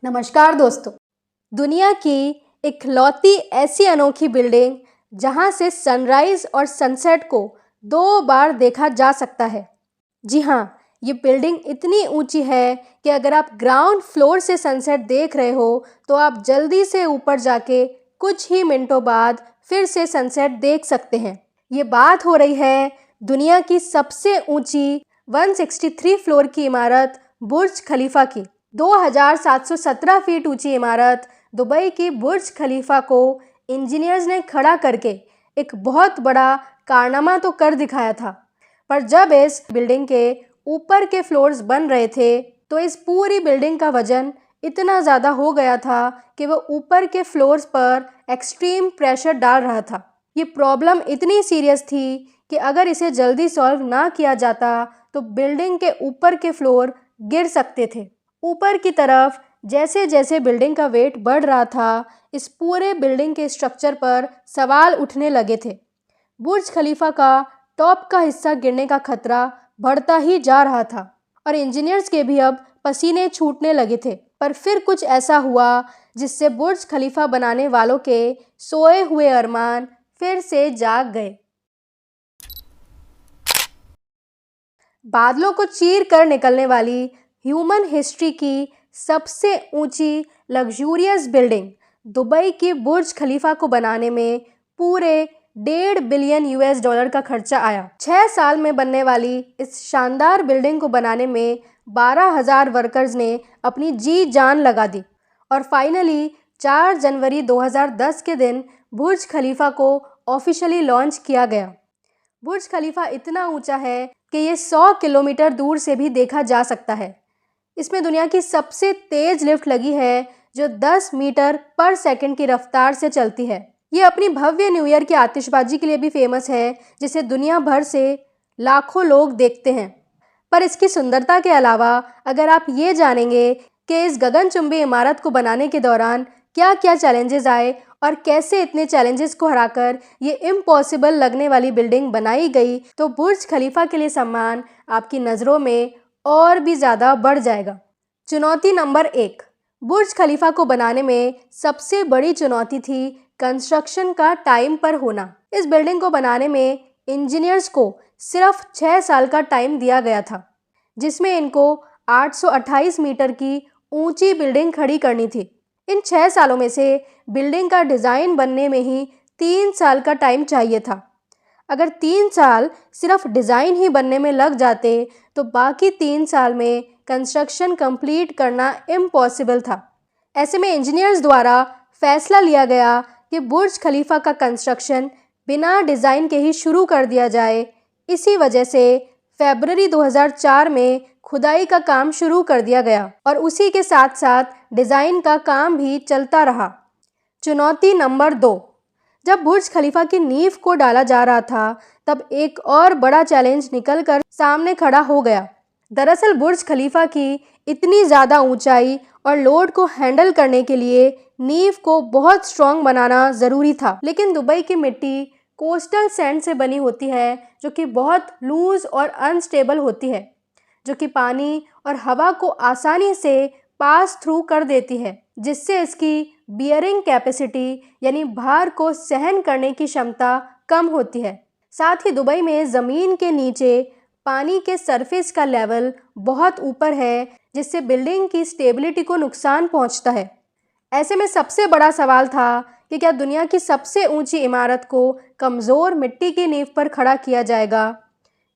नमस्कार दोस्तों। दुनिया की इकलौती ऐसी अनोखी बिल्डिंग जहां से सनराइज और सनसेट को 2 बार देखा जा सकता है। जी हाँ, ये बिल्डिंग इतनी ऊंची है कि अगर आप ग्राउंड फ्लोर से सनसेट देख रहे हो तो आप जल्दी से ऊपर जाके कुछ ही मिनटों बाद फिर से सनसेट देख सकते हैं। ये बात हो रही है दुनिया की सबसे ऊंची 163 फ्लोर की इमारत बुर्ज खलीफा की। 2717 फीट ऊंची इमारत दुबई की बुर्ज खलीफा को इंजीनियर्स ने खड़ा करके एक बहुत बड़ा कारनामा तो कर दिखाया था, पर जब इस बिल्डिंग के ऊपर के फ्लोर्स बन रहे थे तो इस पूरी बिल्डिंग का वजन इतना ज़्यादा हो गया था कि वह ऊपर के फ्लोर्स पर एक्सट्रीम प्रेशर डाल रहा था। ये प्रॉब्लम इतनी सीरियस थी कि अगर इसे जल्दी सॉल्व ना किया जाता तो बिल्डिंग के ऊपर के फ्लोर गिर सकते थे। ऊपर की तरफ जैसे जैसे बिल्डिंग का वेट बढ़ रहा था, इस पूरे बिल्डिंग के स्ट्रक्चर पर सवाल उठने लगे थे। बुर्ज खलीफा का टॉप का हिस्सा गिरने का खतरा बढ़ता ही जा रहा था और इंजीनियर्स के भी अब पसीने छूटने लगे थे। पर फिर कुछ ऐसा हुआ जिससे बुर्ज खलीफा बनाने वालों के सोए हुए अरमान फिर से जाग गए। बादलों को चीर कर निकलने वाली ह्यूमन हिस्ट्री की सबसे ऊंची लग्जूरियस बिल्डिंग दुबई की बुर्ज खलीफा को बनाने में पूरे $1.5 बिलियन का खर्चा आया। 6 साल में बनने वाली इस शानदार बिल्डिंग को बनाने में 12,000 वर्कर्स ने अपनी जी जान लगा दी और फाइनली 4 जनवरी 2010 के दिन बुर्ज खलीफा को ऑफिशियली लॉन्च किया गया। बुर्ज खलीफा इतना ऊंचा है कि ये 100 किलोमीटर दूर से भी देखा जा सकता है। इसमें दुनिया की सबसे तेज लिफ्ट लगी है जो 10 मीटर पर सेकंड की रफ्तार से चलती है। ये अपनी भव्य न्यू ईयर की आतिशबाजी के लिए भी फेमस है, जिसे दुनिया भर से लाखों लोग देखते हैं। पर इसकी सुंदरता के अलावा अगर आप ये जानेंगे कि इस गगनचुंबी इमारत को बनाने के दौरान क्या क्या चैलेंजेस आए और कैसे इतने चैलेंजेस को हराकर ये इम्पॉसिबल लगने वाली बिल्डिंग बनाई गई, तो बुर्ज खलीफा के लिए सम्मान आपकी नज़रों में और भी ज़्यादा बढ़ जाएगा। चुनौती नंबर 1, बुर्ज खलीफा को बनाने में सबसे बड़ी चुनौती थी कंस्ट्रक्शन का टाइम पर होना। इस बिल्डिंग को बनाने में इंजीनियर्स को सिर्फ 6 साल का टाइम दिया गया था, जिसमें इनको 828 मीटर की ऊंची बिल्डिंग खड़ी करनी थी। इन 6 सालों में से बिल्डिंग का डिज़ाइन बनने में ही 3 साल का टाइम चाहिए था। अगर 3 साल सिर्फ डिज़ाइन ही बनने में लग जाते तो बाकी 3 साल में कंस्ट्रक्शन कंप्लीट करना इम्पॉसिबल था। ऐसे में इंजीनियर्स द्वारा फैसला लिया गया कि बुर्ज खलीफा का कंस्ट्रक्शन बिना डिज़ाइन के ही शुरू कर दिया जाए। इसी वजह से फरवरी 2004 में खुदाई का काम शुरू कर दिया गया और उसी के साथ साथ डिज़ाइन का काम भी चलता रहा। चुनौती नंबर 2, जब बुर्ज खलीफा की नींव को डाला जा रहा था तब एक और बड़ा चैलेंज निकल कर सामने खड़ा हो गया। दरअसल बुर्ज खलीफा की इतनी ज़्यादा ऊंचाई और लोड को हैंडल करने के लिए नींव को बहुत स्ट्रॉन्ग बनाना ज़रूरी था, लेकिन दुबई की मिट्टी कोस्टल सैंड से बनी होती है जो कि बहुत लूज और अनस्टेबल होती है, जो कि पानी और हवा को आसानी से पास थ्रू कर देती है, जिससे इसकी बियरिंग कैपेसिटी यानी भार को सहन करने की क्षमता कम होती है। साथ ही दुबई में ज़मीन के नीचे पानी के सरफेस का लेवल बहुत ऊपर है, जिससे बिल्डिंग की स्टेबिलिटी को नुकसान पहुंचता है। ऐसे में सबसे बड़ा सवाल था कि क्या दुनिया की सबसे ऊंची इमारत को कमज़ोर मिट्टी की नींव पर खड़ा किया जाएगा।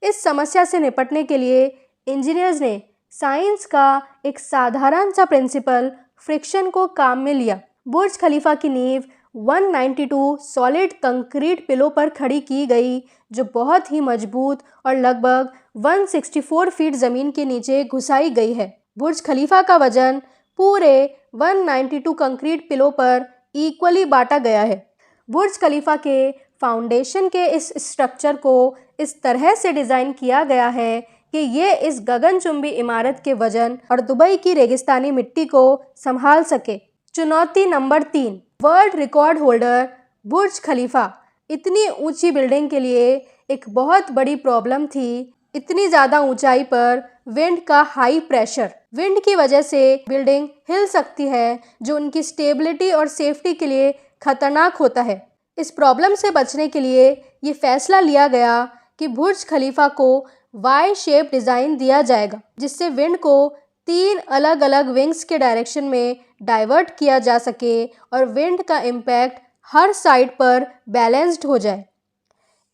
इस समस्या से निपटने के लिए इंजीनियर्स ने साइंस का एक साधारण सा प्रिंसिपल फ्रिक्शन को काम में लिया। बुर्ज खलीफा की नींव 192 सॉलिड कंक्रीट पिलो पर खड़ी की गई, जो बहुत ही मजबूत और लगभग 164 फीट ज़मीन के नीचे घुसाई गई है। बुर्ज खलीफा का वजन पूरे 192 कंक्रीट पिलो पर इक्वली बांटा गया है। बुर्ज खलीफा के फाउंडेशन के इस स्ट्रक्चर को इस तरह से डिज़ाइन किया गया है कि ये इस गगनचुंबी इमारत के वजन और दुबई की रेगिस्तानी मिट्टी को संभाल सके। चुनौती नंबर 3, वर्ल्ड रिकॉर्ड होल्डर बुर्ज खलीफा इतनी ऊंची बिल्डिंग के लिए एक बहुत बड़ी प्रॉब्लम थी इतनी ज़्यादा ऊंचाई पर विंड का हाई प्रेशर, विंड की वजह से बिल्डिंग हिल सकती है, जो उनकी स्टेबिलिटी और सेफ्टी के लिए खतरनाक होता है। इस प्रॉब्लम से बचने के लिए ये फैसला लिया गया कि बुर्ज खलीफा को वाई शेप डिज़ाइन दिया जाएगा, जिससे विंड को 3 अलग अलग विंग्स के डायरेक्शन में डाइवर्ट किया जा सके और विंड का इम्पैक्ट हर साइड पर बैलेंस्ड हो जाए।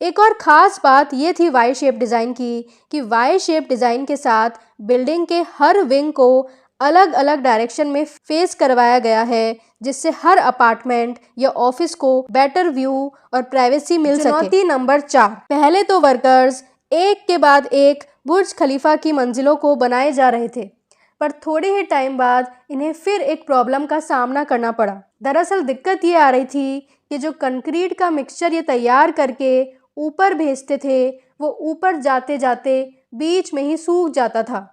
एक और ख़ास बात ये थी वाई शेप डिज़ाइन की कि वाई शेप डिज़ाइन के साथ बिल्डिंग के हर विंग को अलग अलग डायरेक्शन में फेस करवाया गया है, जिससे हर अपार्टमेंट या ऑफिस को बेटर व्यू और प्राइवेसी मिल सके। चुनौती नंबर 4, पहले तो वर्कर्स एक के बाद एक बुर्ज खलीफा की मंजिलों को बनाए जा रहे थे, पर थोड़े ही टाइम बाद इन्हें फिर एक प्रॉब्लम का सामना करना पड़ा। दरअसल दिक्कत ये आ रही थी कि जो कंक्रीट का मिक्सचर ये तैयार करके ऊपर भेजते थे, वो ऊपर जाते जाते बीच में ही सूख जाता था।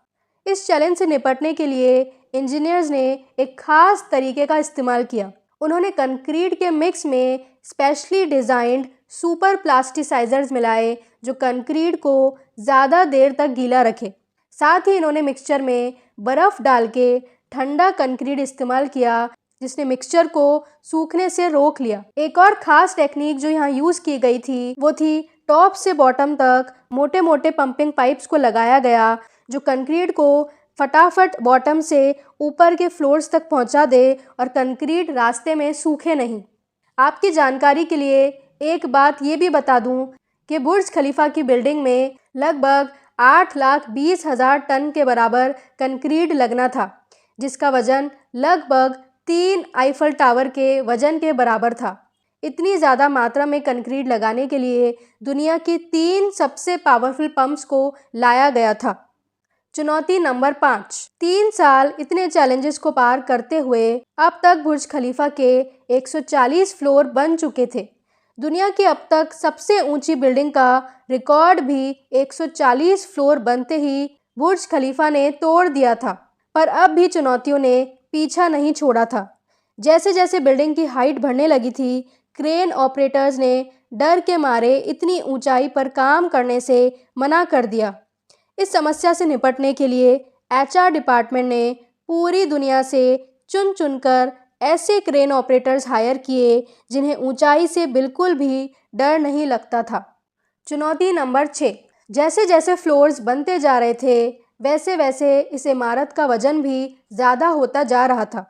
इस चैलेंज से निपटने के लिए इंजीनियर्स ने एक खास तरीके का इस्तेमाल किया। उन्होंने कंक्रीट के मिक्स में स्पेशली डिज़ाइंड सुपर प्लास्टिसाइजर्स मिलाए, जो कंक्रीट को ज़्यादा देर तक गीला रखे। साथ ही इन्होंने मिक्सचर में बर्फ़ डाल के ठंडा कंक्रीट इस्तेमाल किया, जिसने मिक्सचर को सूखने से रोक लिया। एक और ख़ास टेक्निक जो यहाँ यूज़ की गई थी, वो थी टॉप से बॉटम तक मोटे मोटे पंपिंग पाइप्स को लगाया गया, जो कंक्रीट को फटाफट बॉटम से ऊपर के फ्लोर्स तक पहुंचा दे और कंक्रीट रास्ते में सूखे नहीं। आपकी जानकारी के लिए एक बात ये भी बता दूं कि बुर्ज खलीफा की बिल्डिंग में लगभग 8,20,000 टन के बराबर कंक्रीट लगना था, जिसका वजन लगभग 3 आईफल टावर के वजन के बराबर था। इतनी ज़्यादा मात्रा में कंक्रीट लगाने के लिए दुनिया की 3 सबसे पावरफुल पंप्स को लाया गया था। चुनौती नंबर 5, 3 साल इतने चैलेंजेस को पार करते हुए अब तक बुर्ज खलीफा के 140 फ्लोर बन चुके थे। दुनिया की अब तक सबसे ऊंची बिल्डिंग का रिकॉर्ड भी 140 फ्लोर बनते ही बुर्ज खलीफा ने तोड़ दिया था, पर अब भी चुनौतियों ने पीछा नहीं छोड़ा था। जैसे जैसे बिल्डिंग की हाइट बढ़ने लगी थी, क्रेन ऑपरेटर्स ने डर के मारे इतनी ऊंचाई पर काम करने से मना कर दिया। इस समस्या से निपटने के लिए एचआर डिपार्टमेंट ने पूरी दुनिया से चुन चुनकर ऐसे क्रेन ऑपरेटर्स हायर किए जिन्हें ऊंचाई से बिल्कुल भी डर नहीं लगता था। चुनौती नंबर 6, जैसे जैसे फ्लोर्स बनते जा रहे थे, वैसे वैसे इस इमारत का वजन भी ज़्यादा होता जा रहा था।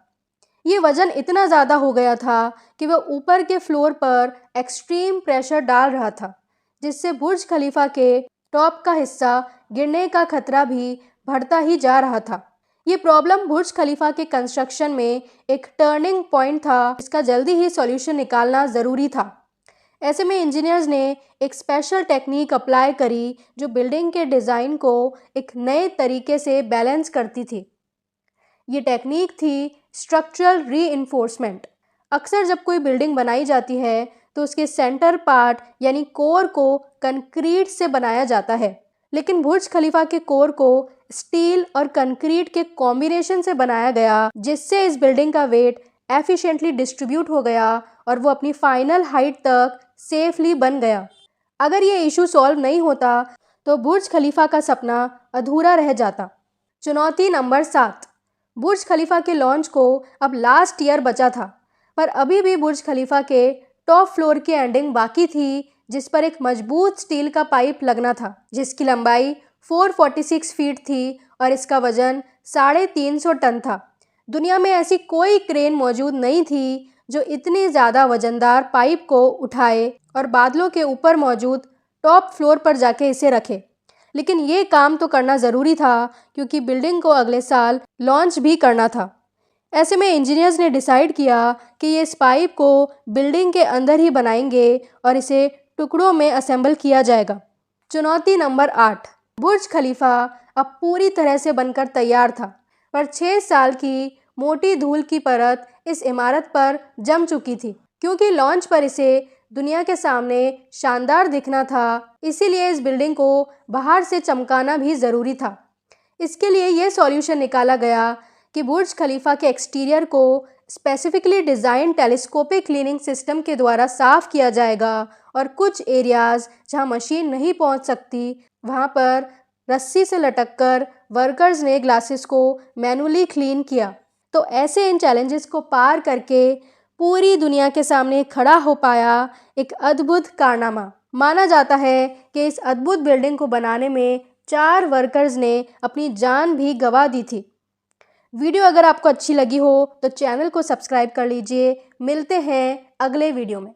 ये वजन इतना ज़्यादा हो गया था कि वह ऊपर के फ्लोर पर एक्सट्रीम प्रेशर डाल रहा था, जिससे बुर्ज खलीफा के टॉप का हिस्सा गिरने का खतरा भी बढ़ता ही जा रहा था। ये प्रॉब्लम बुर्ज खलीफा के कंस्ट्रक्शन में एक टर्निंग पॉइंट था, जिसका जल्दी ही सॉल्यूशन निकालना ज़रूरी था। ऐसे में इंजीनियर्स ने एक स्पेशल टेक्निक अप्लाई करी, जो बिल्डिंग के डिज़ाइन को एक नए तरीके से बैलेंस करती थी। ये टेक्निक थी स्ट्रक्चरल रीइंफोर्समेंट। अक्सर जब कोई बिल्डिंग बनाई जाती है तो उसके सेंटर पार्ट यानी कोर को कंक्रीट से बनाया जाता है, लेकिन बुर्ज खलीफा के कोर को स्टील और कंक्रीट के कॉम्बिनेशन से बनाया गया, जिससे इस बिल्डिंग का वेट एफिशिएंटली डिस्ट्रीब्यूट हो गया और वो अपनी फाइनल हाइट तक सेफली बन गया। अगर ये इशू सॉल्व नहीं होता तो बुर्ज खलीफा का सपना अधूरा रह जाता। चुनौती नंबर 7, बुर्ज खलीफा के लॉन्च को अब लास्ट ईयर बचा था, पर अभी भी बुर्ज खलीफा के टॉप फ्लोर की एंडिंग बाकी थी, जिस पर एक मजबूत स्टील का पाइप लगना था, जिसकी लंबाई 446 फीट थी और इसका वजन 350 टन था। दुनिया में ऐसी कोई क्रेन मौजूद नहीं थी जो इतनी ज़्यादा वजनदार पाइप को उठाए और बादलों के ऊपर मौजूद टॉप फ्लोर पर जाके इसे रखे। लेकिन ये काम तो करना ज़रूरी था, क्योंकि बिल्डिंग को अगले साल लॉन्च भी करना था। ऐसे में इंजीनियर्स ने डिसाइड किया कि ये इस पाइप को बिल्डिंग के अंदर ही बनाएंगे और इसे टुकड़ों में असेंबल किया जाएगा। चुनौती नंबर 8, बुर्ज खलीफा अब पूरी तरह से बनकर तैयार था, पर 6 साल की मोटी धूल की परत इस इमारत पर जम चुकी थी। क्योंकि लॉन्च पर इसे दुनिया के सामने शानदार दिखना था, इसीलिए इस बिल्डिंग को बाहर से चमकाना भी ज़रूरी था। इसके लिए ये सॉल्यूशन निकाला गया कि बुर्ज खलीफा के एक्सटीरियर को specifically design telescopic cleaning system के द्वारा साफ़ किया जाएगा और कुछ एरियाज़ जहां मशीन नहीं पहुंच सकती, वहां पर रस्सी से लटककर वर्कर्स ने ग्लासेस को मैनुअली क्लीन किया। तो ऐसे इन चैलेंजेस को पार करके पूरी दुनिया के सामने खड़ा हो पाया एक अद्भुत कारनामा। माना जाता है कि इस अद्भुत बिल्डिंग को बनाने में 4 वर्कर्स ने अपनी जान भी गंवा दी थी। वीडियो अगर आपको अच्छी लगी हो तो चैनल को सब्सक्राइब कर लीजिए। मिलते हैं अगले वीडियो में।